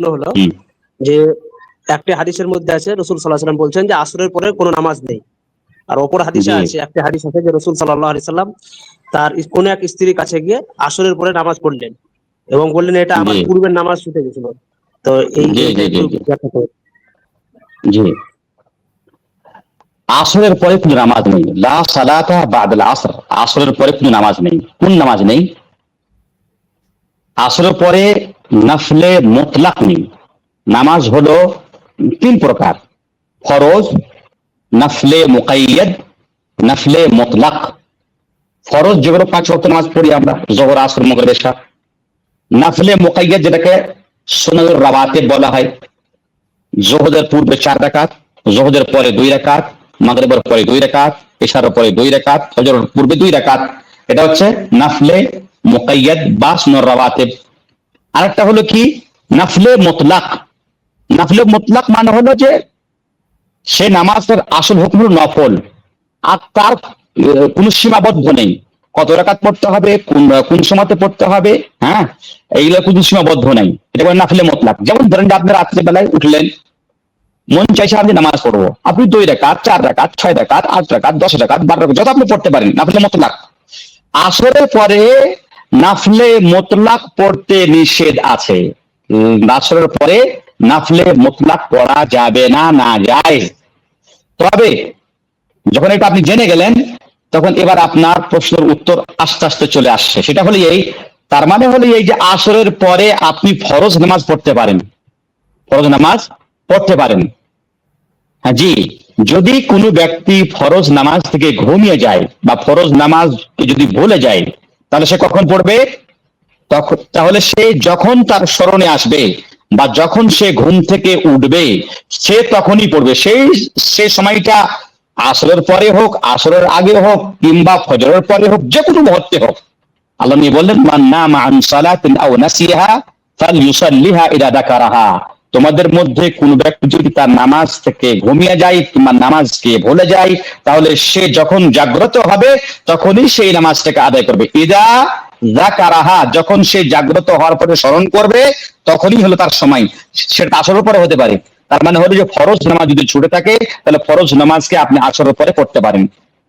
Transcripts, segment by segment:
প্রশ্ন হলো হুম, যে একটি হাদিসের মধ্যে আছে রাসূল সাল্লাল্লাহু আলাইহি সাল্লাম বলছেন যে আসরের পরে কোনো নামাজ নেই, আর অপর হাদিসে জি আছে, একটি হাদিস আছে যে রাসূল সাল্লাল্লাহু আলাইহি সাল্লাম তার কোন এক স্ত্রীর কাছে গিয়ে আসরের পরে নামাজ পড়লেন এবং বললেন এটা জি আমার পূর্বের নামাজ ছুটে গেছিল। তো জি এইটা জি জি একটু জি ব্যাখ্যা করুন। জি আসরের পরে কোনো নামাজ নেই, লা সালাতা বাদাল আসর। আসরের পরে কোনো নামাজ নেই। কোন নামাজ নেই? আসরের পরে নফলে মুতলাক নেই। নামাজ হলো তিন প্রকার: ফরজ, নফলে মুকাইয়্যাদ, নফলে মুতলাক। ফরজ যেগুলো 5 ওয়াক্ত নামাজ পড়ি আমরা, যোহর, আসর, মাগরিব, এশা। নফলে মুকাইয়্যাদ যেটাকে সুন্নাতুর রাওয়াতিব বলা হয়, যোহরের পূর্বে 4 রাকাত, যোহরের পরে 2 রাকাত, মাগরিবের পরে 2 রাকাত, এশার পরে 2 রাকাত, ফজরের পূর্বে 2 রাকাত। এটা হচ্ছে নফলে মুকাইয়্যাদ বা সুন্নাতুর রাওয়াতিব। আরেকটা হলো কি? নফলে মুতলাক। নফলে মুতলাক মানে হলো যে সে নামাজের আসল হুকুম হলো নফল, আর তার কোন সীমাবদ্ধ নেই, কত রাকাত পড়তে হবে, কোন কোন সময়তে পড়তে হবে, হ্যাঁ, এইগুলো কোনো সীমাবদ্ধ নেই। এটা বলে নাফিলে মুতলাক। যেমন ধরেন যে আপনি রাত্রে বেলায় উঠলেন, মন চাইছে আপনি নামাজ পড়বো, আপনি 2 রাকাত, 4 রাকাত, 6 রাকাত, 8 রাকাত, 10 রাকাত, 12 রাকাত, যত আপনি পড়তে পারেন, নাফিলে মুতলাক। আসরের পরে নাফলে মুতলাক পড়তে নিষেধ আছে। আসরের পরে নাফলে মুতলাক পড়া যাবে না, না যায়। তবে যখন এটা আপনি জেনে গেলেন, তখন এবার আপনার প্রশ্নের উত্তর আস্তে আস্তে চলে আসছে। সেটা হলো এই, তার মানে হলো এই যে আসরের পরে আপনি ফরজ নামাজ পড়তে পারেন, ফরজ নামাজ পড়তে পারেন। হ্যাঁ জি, যদি কোনো ব্যক্তি ফরজ নামাজ থেকে ঘুমিয়ে যায় বা ফরজ নামাজ যদি ভুলে যায়, তাহলে সে কখন পড়বে? তখন, তাহলে সে যখন তার স্মরণে আসবে বা যখন সে ঘুম থেকে উঠবে, সে তখনই পড়বে। সে সময়টা আসরের পরে হোক, আসরের আগে হোক, কিংবা ফজরের পরে হোক, যে কোনো মুহূর্তে হোক। আল্লাহ নিয়ে বললেন, মান নামা আন সালাতিন আও নাসিহা ফালইউসাল্লিহা ইযা যাকারাহা। তোমাদের মধ্যে কোন ব্যক্তি যদি তার নামাজ থেকে ঘুমিয়ে যায় কিংবা নামাজকে ভুলে যায়, তাহলে সে যখন জাগ্রত হবে তখনই সেই নামাজটাকে আদায় করবে। ইযা যাকারাহা, যখন সে জাগ্রত হওয়ার পরে স্মরণ করবে, তখনই হলো তার সময়। সেটা আসরের পরে হতে পারে। তার মানে হলো যে ফরজ নামাজ যদি ছুটে থাকে, তাহলে ফরজ নামাজকে আপনি আসরের পরে পড়তে পারেন।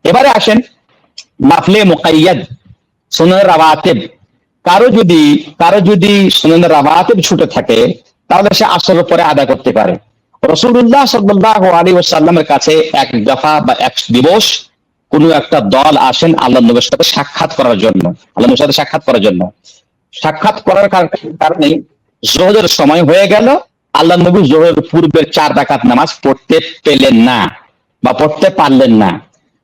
এবারে আসেন নাফলে মুকাইয়াদ, সুন্নাতুর রাওয়াতিব। কারো যদি সুন্নাতুর রাওয়াতিব ছুটে থাকে, তাহলে সে আসরের পরে আদায় করতে পারে। রাসূলুল্লাহ সাল্লাল্লাহু আলাইহি ওয়াসাল্লামের কাছে এক দফা বা এক দিবস কোন একটা দল আসেন আল্লাহর নবীর সাথে সাক্ষাৎ করার জন্য। আল্লাহর নবীর সাথে সাক্ষাৎ করার কারণে যোহরের সময় হয়ে গেল। আল্লাহর নবী যোহরের পূর্বের 4 রাকাত নামাজ পড়তে পেলেন না বা পড়তে পারলেন না।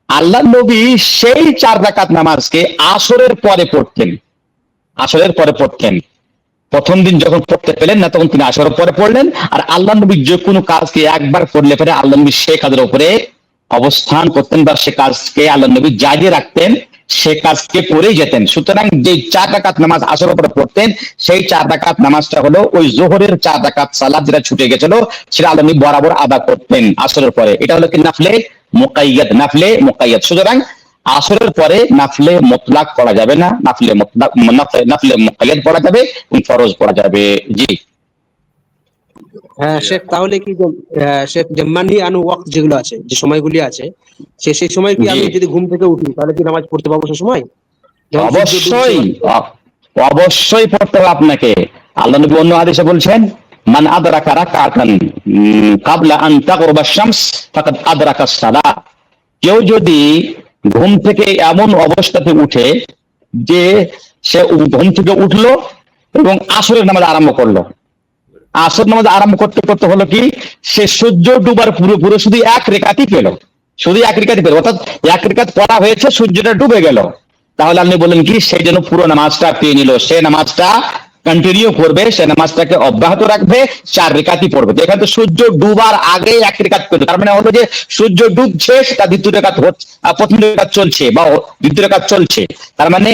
আল্লাহর নবী সেই 4 রাকাত নামাজকে আসরের পরে পড়তেন। আসরের পরে পড়তেন। প্রথম দিন যখন পড়তে পেলেন না, তখন তিনি আসরের পরে পড়লেন। আর আল্লাহ নবী যে কোনো কাজকে একবার করলে পরে আল্লাহ নবী সে কাজের উপরে অবস্থান করতেন বা সে কাজকে আল্লাহ নবী জারি রাখতেন, সে কাজকে করেই যেতেন। সুতরাং যে 4 রাকাত নামাজ আসরের পরে পড়তেন, সেই 4 রাকাত নামাজটা হলো ওই যোহরের 4 রাকাত সালাত যেটা ছুটে গেছিল, সেটা আল্লাহ নবী বরাবর আদা করতেন আসরের পরে। এটা হলো কি নাফলে মুকাইয়াদ, নাফলে মুকাইয়াদ। সুতরাং আসরের পরে নাফলে মুতলাক পড়া যাবে না, নাফলে মুতলাক, নাফলে মুকাইয়াদ পড়া যাবে, ফরজ পড়া যাবে। জি হ্যাঁ শেখ, তাহলে কি শেখ যে মানহি আনু ওয়াক্ত যেগুলো আছে, যে সময়গুলি আছে, সেই সময় কি জি আমি যদি ঘুম থেকে উঠি তাহলে কি নামাজ পড়তে পারবো সেই সময়, যখন সূর্য ডুবছে অবশ্যই, বা? অবশ্যই পড়তে হবে আপনাকে। আল্লাহ নবী অন্য হাদিসে বলছেন, মান আদরাকা রাকাতান ক্বাবলা আন তাগরুবা শামস ফাকাদ আদরাকা সালাহ। কেউ যদি ঘুম থেকে এমন অবস্থাতে উঠে যে সে ঘুম থেকে উঠলো এবং আসরের নামাজ আরম্ভ করলো, আসর নামাজ আরম্ভ করতে করতে হলো কি, সে সূর্য ডুবার পুরো শুধু 1 রেকাতই পেল, শুধু 1 রেকাতই পেল, অর্থাৎ 1 রেকাত পড়া হয়েছে, সূর্যটা ডুবে গেল। তাহলে আপনি বলেন কি, সেই জন্য পুরো নামাজটা পেয়ে নিল, সে নামাজটা কন্টিনিউ করবে, সে নামাজটাকে অব্যাহত রাখবে, 4 রেকাতই পড়বে। তো এখানে তো সূর্য ডুবার আগে 1 রেকাত পেত, তার মানে হলো যে সূর্য ডুবছে, সেটা দ্বিতীয় রেকাত হচ্ছে, প্রথম রেকাত চলছে বা দ্বিতীয় রেকাত চলছে। তার মানে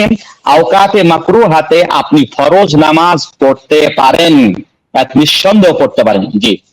আওকাতে মাকরুহাতে আপনি ফরজ নামাজ পড়তে পারেন, নিঃসন্দেহ পড়তে পারেন। জি।